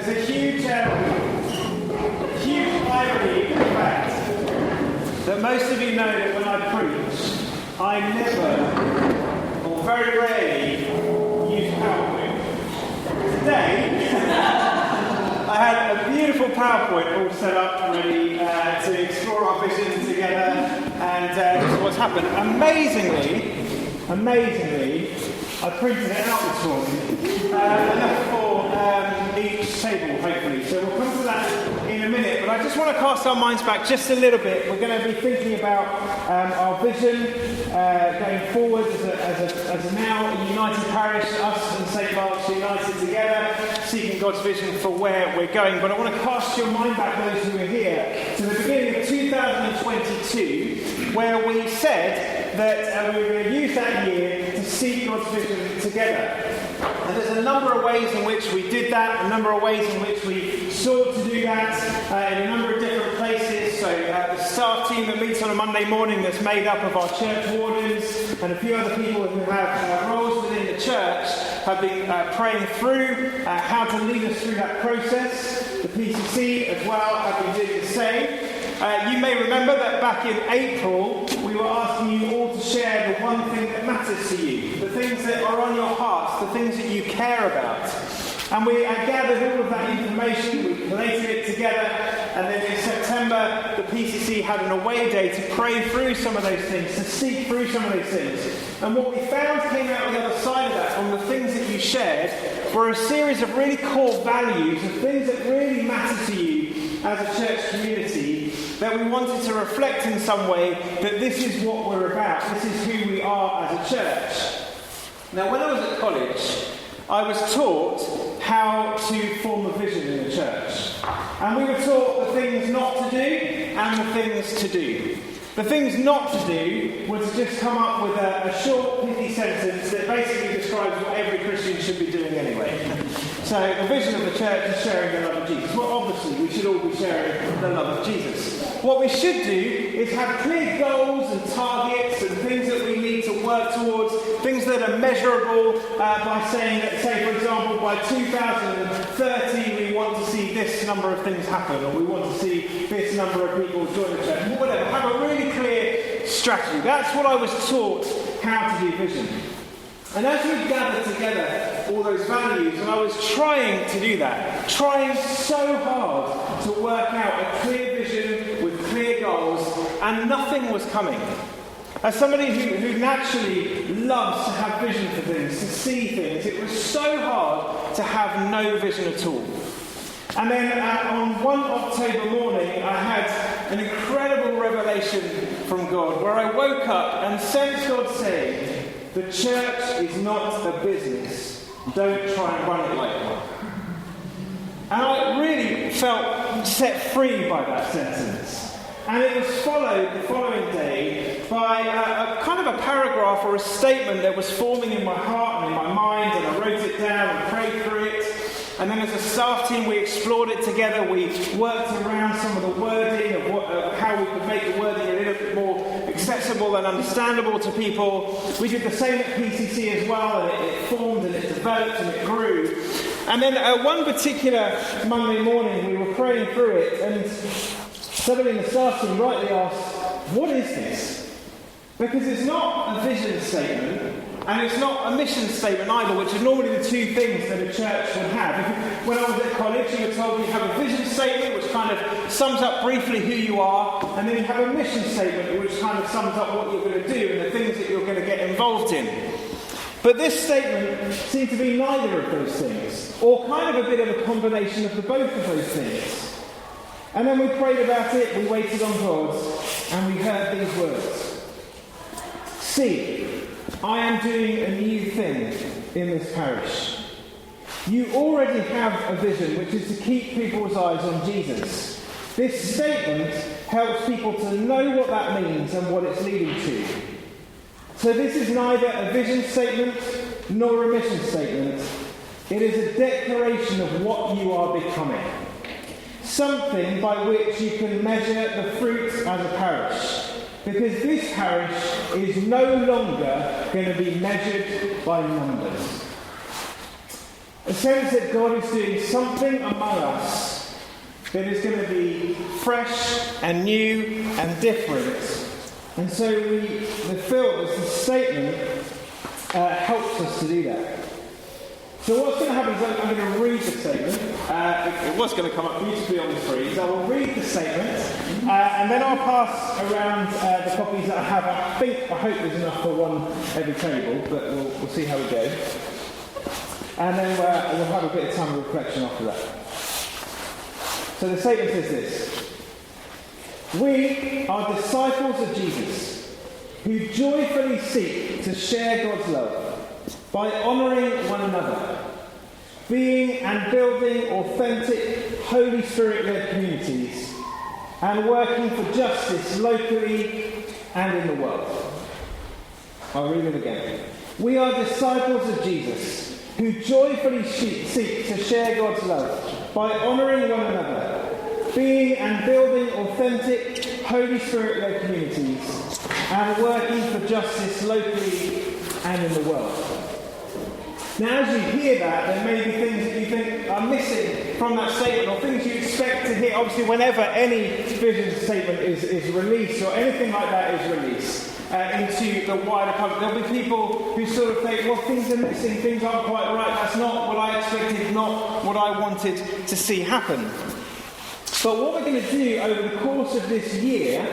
There's a huge irony in the fact that most of you know that when I preach, I never, or very rarely, use PowerPoint. Today, I had a beautiful PowerPoint all set up, ready to explore our vision together, and this is what's happened. Amazingly, I printed it out this morning, enough for each table, hopefully. So we'll come to that in a minute, but I just want to cast our minds back just a little bit. We're going to be thinking about our vision going forward as a now united parish, us and St. Mark's united together, seeking God's vision for where we're going. But I want to cast your mind back, those who are here, to the beginning of 2022, where we said that we were going to use that year to seek God's vision together. And there's a number of ways in which we did that, a number of ways in which we sought to do that in a number of different places. So the staff team that meets on a Monday morning that's made up of our church wardens and a few other people who have roles within the church have been praying through how to lead us through that process. The PCC as well have been doing the same. You may remember that back in April, we were asking you all to share the one thing that matters to you, the things that are on your hearts, the things that you care about. And we gathered all of that information, we collated it together, and then in September, the PCC had an away day to pray through some of those things, to seek through some of those things. And what we found came out on the other side of that, from the things that you shared, were a series of really core values, of things that really matter to you as a church community, that we wanted to reflect in some way that this is what we're about, this is who we are as a church. Now, when I was at college, I was taught how to form a vision in the church. And we were taught the things not to do and the things to do. The things not to do were to just come up with a short, pithy sentence that basically describes what every Christian should be doing anyway. So the vision of the church is sharing the love of Jesus. Well, obviously, we should all be sharing the love of Jesus. What we should do is have clear goals and targets and things that we need to work towards, things that are measurable by saying that, say, for example, by 2030 we want to see this number of things happen, or we want to see this number of people join the church, whatever. Have a really clear strategy. That's what I was taught how to do vision. And as we gathered together all those values, and I was trying to do that, trying so hard to work out a clear vision with clear goals, and nothing was coming. As somebody who naturally loves to have vision for things, to see things, it was so hard to have no vision at all. And then on one October morning, I had an incredible revelation from God, where I woke up and sensed God saying, "The church is not a business. Don't try and run it like one." And I really felt set free by that sentence. And it was followed the following day by a kind of a paragraph or a statement that was forming in my heart and in my mind, and I wrote it down and prayed through it. And then as a staff team, we explored it together. We worked around some of the wording of how we could make the wording a little bit more accessible and understandable to people. We did the same at PCC as well, and it formed and it developed and it grew. And then one particular Monday morning, we were praying through it, and somebody in the staff team rightly asked, "What is this?" Because it's not a vision statement, and it's not a mission statement either, which are normally the two things that a church would have. When I was at college, you were told you have a vision statement, which kind of sums up briefly who you are, and then you have a mission statement, which kind of sums up what you're going to do and the things that you're going to get involved in. But this statement seemed to be neither of those things, or kind of a bit of a combination of the both of those things. And then we prayed about it, we waited on God, and we heard these words. "See, I am doing a new thing in this parish. You already have a vision, which is to keep people's eyes on Jesus. This statement helps people to know what that means and what it's leading to. So this is neither a vision statement nor a mission statement. It is a declaration of what you are becoming. Something by which you can measure the fruit as a parish. Because this parish is no longer going to be measured by numbers." A sense that God is doing something among us that is going to be fresh and new and different. And so the statement helps us to do that. So what's going to happen is I'm going to read the statement. It was going to come up beautifully on the screen. So I will read the statement, and then I'll pass around the copies that I have. I hope there's enough for one every table, but we'll see how we go. And then we'll have a bit of time of reflection after that. So the statement says this. We are disciples of Jesus, who joyfully seek to share God's love by honouring one another, being and building authentic, Holy Spirit-led communities, and working for justice locally and in the world. I'll read it again. We are disciples of Jesus, who joyfully seek to share God's love by honouring one another, being and building authentic, Holy Spirit-led communities, and working for justice locally and in the world. Now, as you hear that, there may be things that you think are missing from that statement, or things you expect to hear. Obviously, whenever any vision statement is released, or anything like that is released into the wider public, there'll be people who sort of think, well, things are missing, things aren't quite right, that's not what I expected, not what I wanted to see happen. But what we're going to do over the course of this year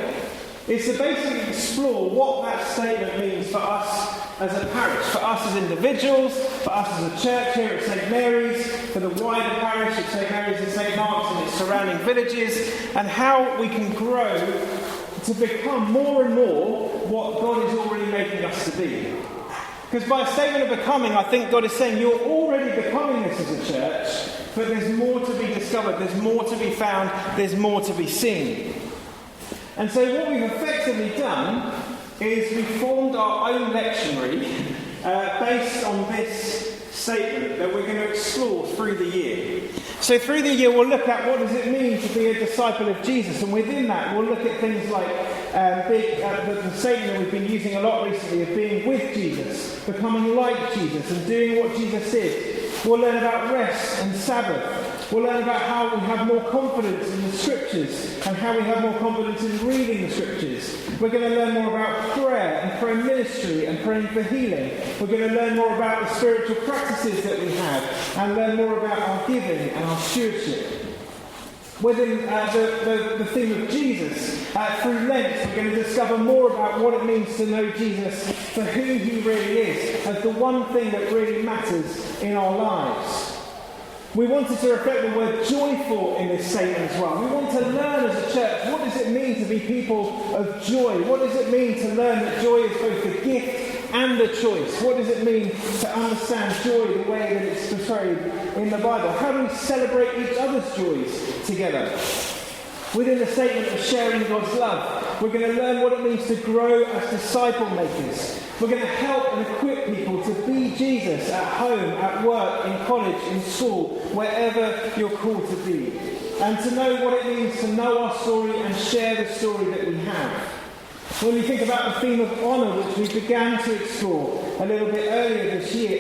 is to basically explore what that statement means for us as a parish, for us as individuals, for us as a church here at St Mary's, for the wider parish at St Mary's and St Mark's and its surrounding villages, and how we can grow to become more and more what God is already making us to be. Because by a statement of becoming, I think God is saying you're already becoming this as a church, but there's more to be discovered, there's more to be found, there's more to be seen. And so what we've effectively done is we've formed our own lectionary based on this statement that we're going to explore through the year. So through the year we'll look at what does it mean to be a disciple of Jesus, and within that we'll look at things like the statement that we've been using a lot recently of being with Jesus, becoming like Jesus and doing what Jesus did. We'll learn about rest and Sabbath. We'll learn about how we have more confidence in the Scriptures and how we have more confidence in reading the Scriptures. We're going to learn more about prayer and prayer ministry and praying for healing. We're going to learn more about the spiritual practices that we have and learn more about our giving and our stewardship. Within the theme of Jesus, through Lent, we're going to discover more about what it means to know Jesus for who he really is, as the one thing that really matters in our lives. We wanted to reflect the word joyful in this statement as well. We want to learn as a church, what does it mean to be people of joy? What does it mean to learn that joy is both a gift and a choice? What does it mean to understand joy the way that it's portrayed in the Bible? How do we celebrate each other's joys together? Within the statement of sharing God's love, we're going to learn what it means to grow as disciple makers. We're going to help and equip people to be Jesus at home, at work, in college, in school, wherever you're called to be. And to know what it means to know our story and share the story that we have. When we think about the theme of honour, which we began to explore a little bit earlier this year,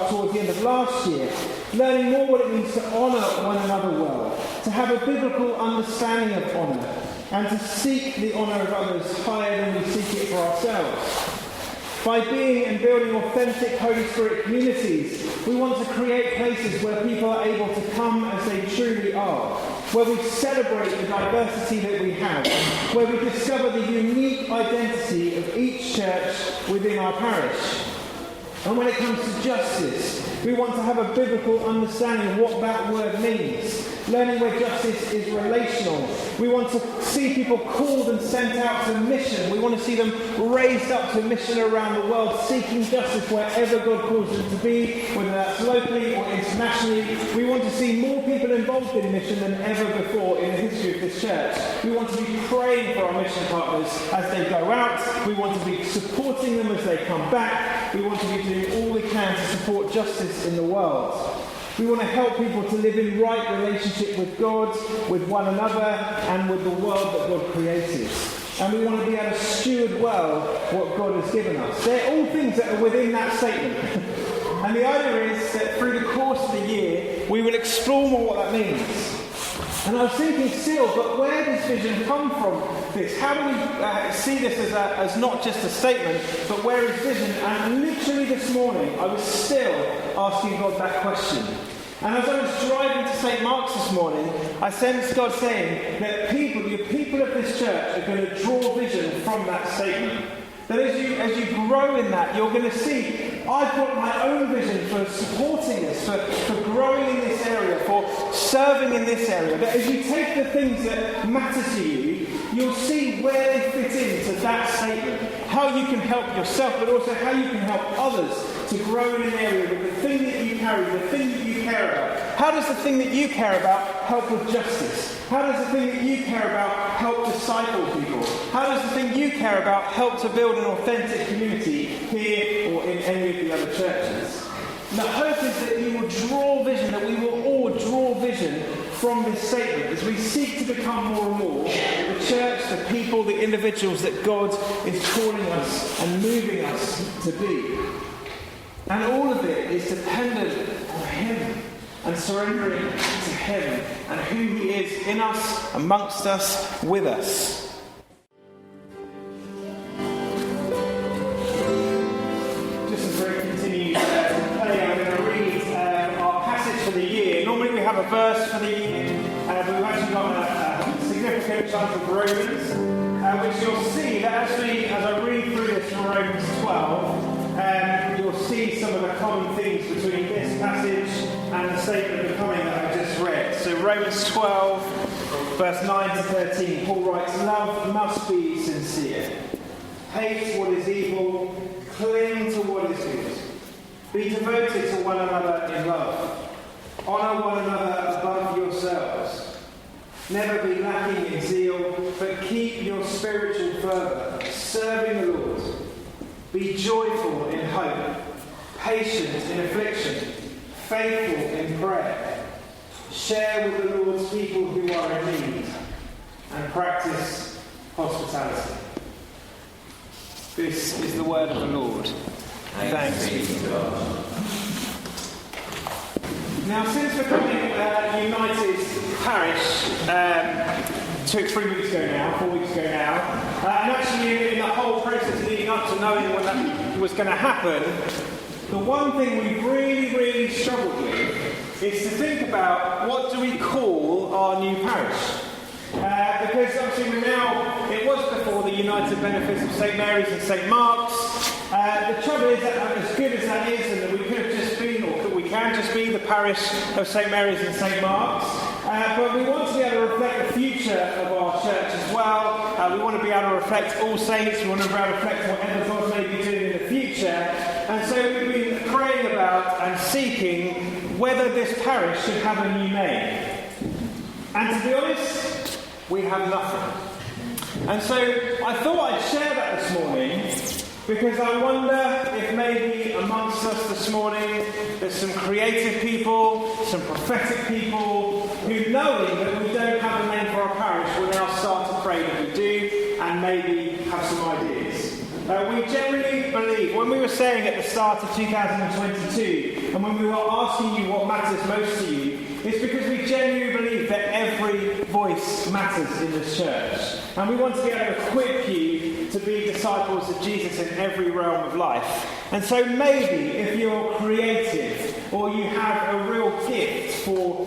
towards the end of last year, learning more what it means to honour one another well, to have a biblical understanding of honour, and to seek the honour of others higher than we seek it for ourselves. By being and building authentic Holy Spirit communities, we want to create places where people are able to come as they truly are, where we celebrate the diversity that we have, where we discover the unique identity of each church within our parish. And when it comes to justice, we want to have a biblical understanding of what that word means, learning where justice is relational. We want to see people called and sent out to mission. We want to see them raised up to mission around the world, seeking justice wherever God calls them to be, whether that's locally or internationally. We want to see more people involved in mission than ever before in the history of this church. We want to be praying for our mission partners as they go out. We want to be supporting them as they come back. We want to be doing all we can to support justice in the world. We want to help people to live in right relationship with God, with one another, and with the world that God created. And we want to be able to steward well what God has given us. They're all things that are within that statement. And the idea is that through the course of the year, explore more what that means. And I was thinking still, but where does vision come from this? How do we see this as not just a statement, but where is vision? And literally this morning, I was still asking God that question. And as I was driving to St. Mark's this morning, I sensed God saying that the people of this church are going to draw vision from that statement. That as you grow in that, you're going to see, I've got my own vision for supporting this, for growing in this area, for serving in this area. That as you take the things that matter to you, you'll see where they fit into that statement. How you can help yourself, but also how you can help others to grow in an area with the thing that you carry, the thing that you care about. How does the thing that you care about help with justice? How does the thing that you care about help disciple people? How does the thing you care about help to build an authentic community here or in any of the other churches? And the hope is that you will draw vision, that we will all draw vision from this statement as we seek to become more and more the church, the people, the individuals that God is calling us and moving us to be. And all of it is dependent on Him and surrendering to Him and who He is in us, amongst us, with us. Just as we continue to play, I'm going to read our passage for the year. Normally we have a verse for the year, but we've actually got a significant chunk of Romans, which you'll see that as I read through this from Romans 12, you'll see some of the common themes between this passage and the statement of becoming that I just read. So Romans 12, verse 9 to 13, Paul writes, "Love must be sincere. Hate what is evil. Cling to what is good. Be devoted to one another in love. Honour one another above yourselves. Never be lacking in zeal, but keep your spiritual fervour, serving the Lord. Be joyful in hope, patient in affliction, faithful in prayer. Share with the Lord's people who are in need, and practice hospitality." This is the word of the Lord. Thanks be to God. Now, since becoming United Parish, took 3 weeks ago now, 4 weeks ago now, and actually in the whole process leading up to knowing when that was going to happen, the one thing we really struggled with is to think about what do we call our new parish. Because obviously it was before the United Benefits of St Mary's and St Mark's. The trouble is that as good as that is, and that we could have just been, or we can just be, the parish of St Mary's and St Mark's, but we want to be able to reflect the future of our church as well. We want to be able to reflect All Saints. We want to be able to reflect whatever God may be doing in the future. And so we've been praying about and seeking whether this parish should have a new name. And to be honest, we have nothing. And so I thought I'd share that this morning, because I wonder if maybe amongst us this morning there's some creative people, some prophetic people who, knowing that we don't have a name for our parish, will now start to pray that we do and maybe have some ideas. We generally believe, when we were saying at the start of 2022, and when we were asking you what matters most to you, it's because we genuinely believe that every voice matters in this church. And we want to be able to equip you to be disciples of Jesus in every realm of life. And so maybe if you're creative, or you have a real gift for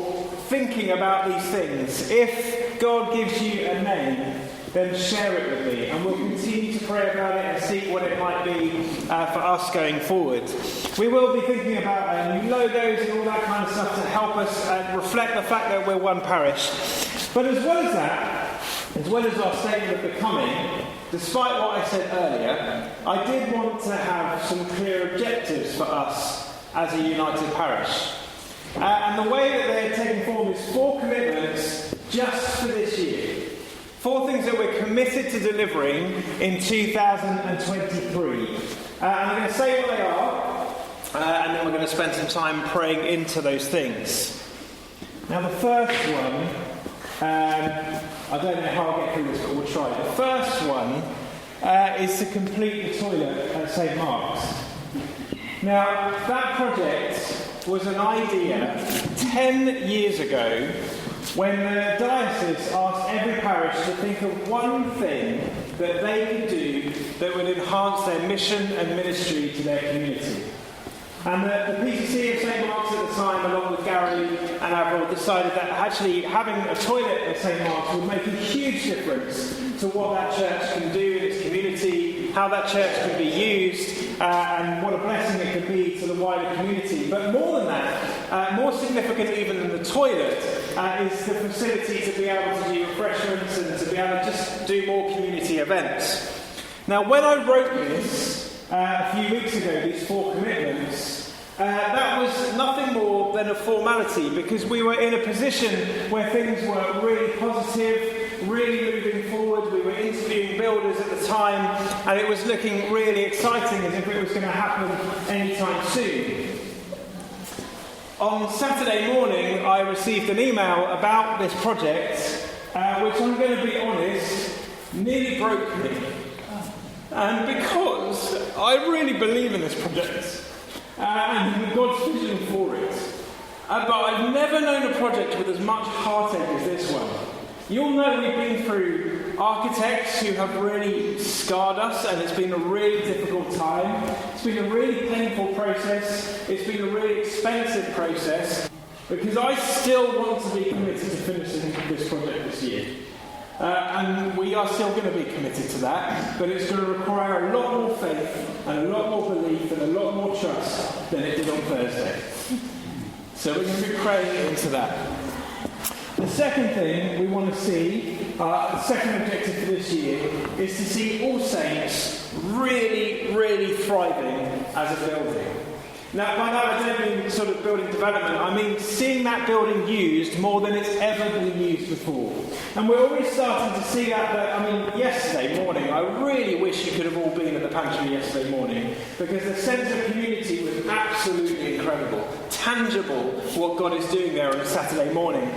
thinking about these things, if God gives you a name, then share it with me, and we'll continue to pray about it and see what it might be for us going forward. We will be thinking about new logos and all that kind of stuff to help us reflect the fact that we're one parish. But as well as that, as well as our statement of becoming, despite what I said earlier, I did want to have some clear objectives for us as a united parish. And the way that they're taking form is 4 commitments just for this year. 4 things that we're committed to delivering in 2023. And I'm going to say what they are, and then we're going to spend some time praying into those things. Now the first one, I don't know how I'll get through this, but we'll try. The first one is to complete the toilet at St Mark's. Now that project was an idea 10 years ago when the diocese asked every parish to think of one thing that they could do that would enhance their mission and ministry to their community. And the PCC of St Mark's at the time, along with Gary and Avril, decided that actually having a toilet at St Mark's would make a huge difference to what that church can do in its community, how that church can be used, and what a blessing it could be to the wider community. But more than that, more significant even than the toilet, is the facility to be able to do refreshments and to be able to just do more community events. Now, when I wrote this, a few weeks ago, these 4 commitments, that was nothing more than a formality, because we were in a position where things were really positive, really moving forward. We were interviewing builders at the time, and it was looking really exciting, as if it was going to happen anytime soon. On Saturday morning, I received an email about this project, which I'm going to be honest, nearly broke me. And because I really believe in this project and in God's vision for it, but I've never known a project with as much heartache as this one. You'll know we've been through architects who have really scarred us, and it's been a really difficult time. It's been a really painful process. It's been a really expensive process, because I still want to be committed to finishing this project this year. And we are still going to be committed to that, but it's going to require a lot more faith and a lot more belief and a lot more trust than it did on Thursday. So we're going to be praying into that. The second thing we want to see, the second objective for this year, is to see All Saints really, really thriving as a building. Now, by that I don't mean sort of building development, I mean seeing that building used more than it's ever been used before. And we're already starting to see that, yesterday morning, I really wish you could have all been at the pantry yesterday morning, because the sense of community was absolutely incredible, tangible, what God is doing there on a Saturday morning.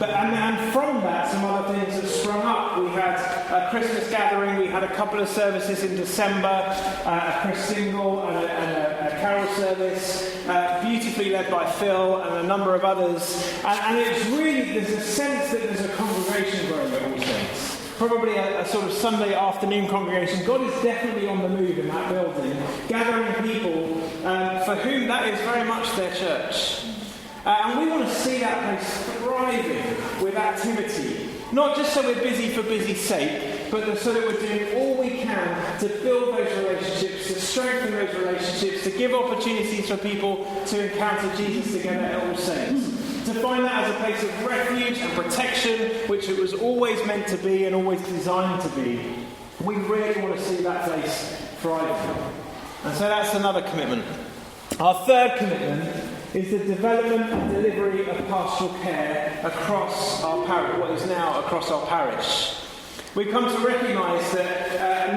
And from that, some other things have sprung up. We had a Christmas gathering, we had a couple of services in December, a Christingle and a carol service, beautifully led by Phil and a number of others. And it's really, there's a sense that there's a congregation growing at All Saints. Probably a sort of Sunday afternoon congregation. God is definitely on the move in that building, gathering people for whom that is very much their church. And we want to see that place thriving with activity. Not just so we're busy for busy's sake, but so that we're doing all we can to build those relationships, to strengthen those relationships, to give opportunities for people to encounter Jesus together at All Saints. To find that as a place of refuge and protection, which it was always meant to be and always designed to be. We really want to see that place thriving. And so that's another commitment. Our third commitment is the development and delivery of pastoral care across our parish, what is now across our parish. We've come to recognise that a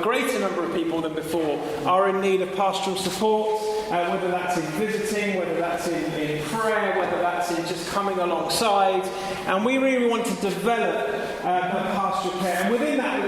greater number of people than before are in need of pastoral support, whether that's in visiting, whether that's in prayer, whether that's in just coming alongside. And we really want to develop pastoral care. And within that,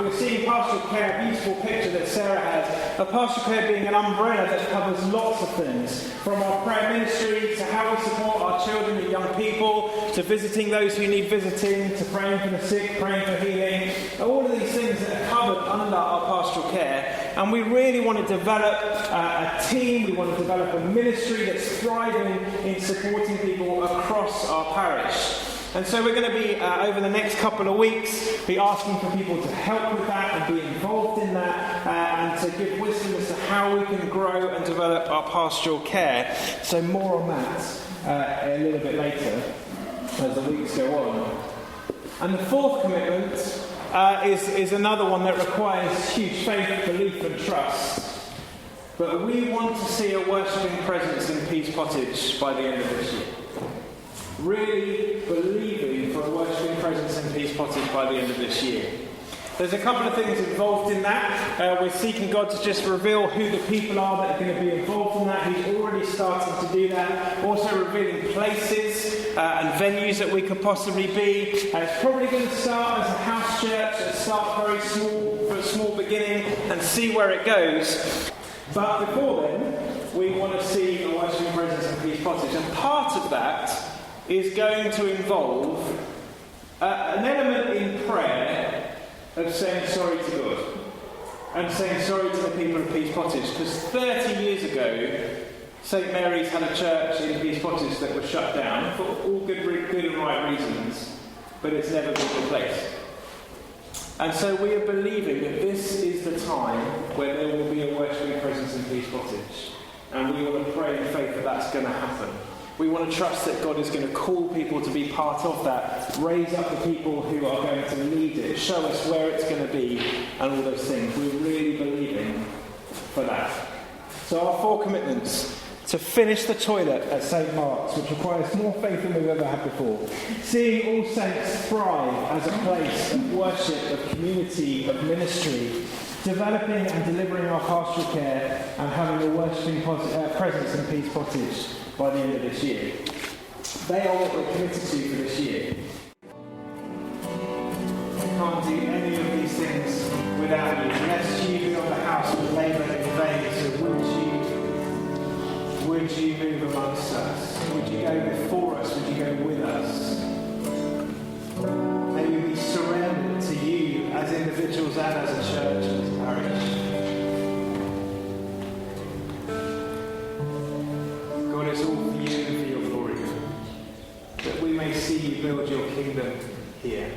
we're seeing pastoral care, a beautiful picture that Sarah has, of pastoral care being an umbrella that covers lots of things, from our prayer ministry to how we support our children and young people, to visiting those who need visiting, to praying for the sick, praying for healing, all of these things that are covered under our pastoral care. And we really want to develop a team, we want to develop a ministry that's thriving in supporting people across our parish. And so we're going to be, over the next couple of weeks, be asking for people to help with that and be involved in that, and to give wisdom as to how we can grow and develop our pastoral care. So more on that a little bit later as the weeks go on. And the fourth commitment is another one that requires huge faith, belief and trust. But we want to see a worshipping presence in Pease Pottage by the end of this year. Really believing for a worshipping presence in Pease Pottage by the end of this year. There's a couple of things involved in that. We're seeking God to just reveal who the people are that are going to be involved in that. He's already started to do that. Also revealing places and venues that we could possibly be. It's probably going to start as a house church, start very small, for a small beginning, and see where it goes. But before then, we want to see a worshipping presence and peace pottage. And part of that is going to involve an element in prayer of saying sorry to God and saying sorry to the people of Peace Pottage. Because 30 years ago, St Mary's had a church in Peace Pottage that was shut down for all good and right reasons, but it's never been replaced. And so we are believing that this is the time where there will be a worshipping presence in Peace Pottage. And we want to pray in faith that that's going to happen. We want to trust that God is going to call people to be part of that, raise up the people who are going to lead it, show us where it's going to be, and all those things. We're really believing for that. So our 4 commitments: to finish the toilet at St Mark's, which requires more faith than we've ever had before. Seeing All Saints thrive as a place of worship, of community, of ministry. Developing and delivering our pastoral care and having a worshipping presence in Peace Pottage by the end of this year. They are what we're committed to for this year. We can't do any of these things without you. Unless you build a house with labour in vain, so would you move amongst us? Would you go before us? Would you go with us? May we be surrendered to you as individuals and as a church and as a parish. God, it's all for you and for your glory, that we may see you build your kingdom here.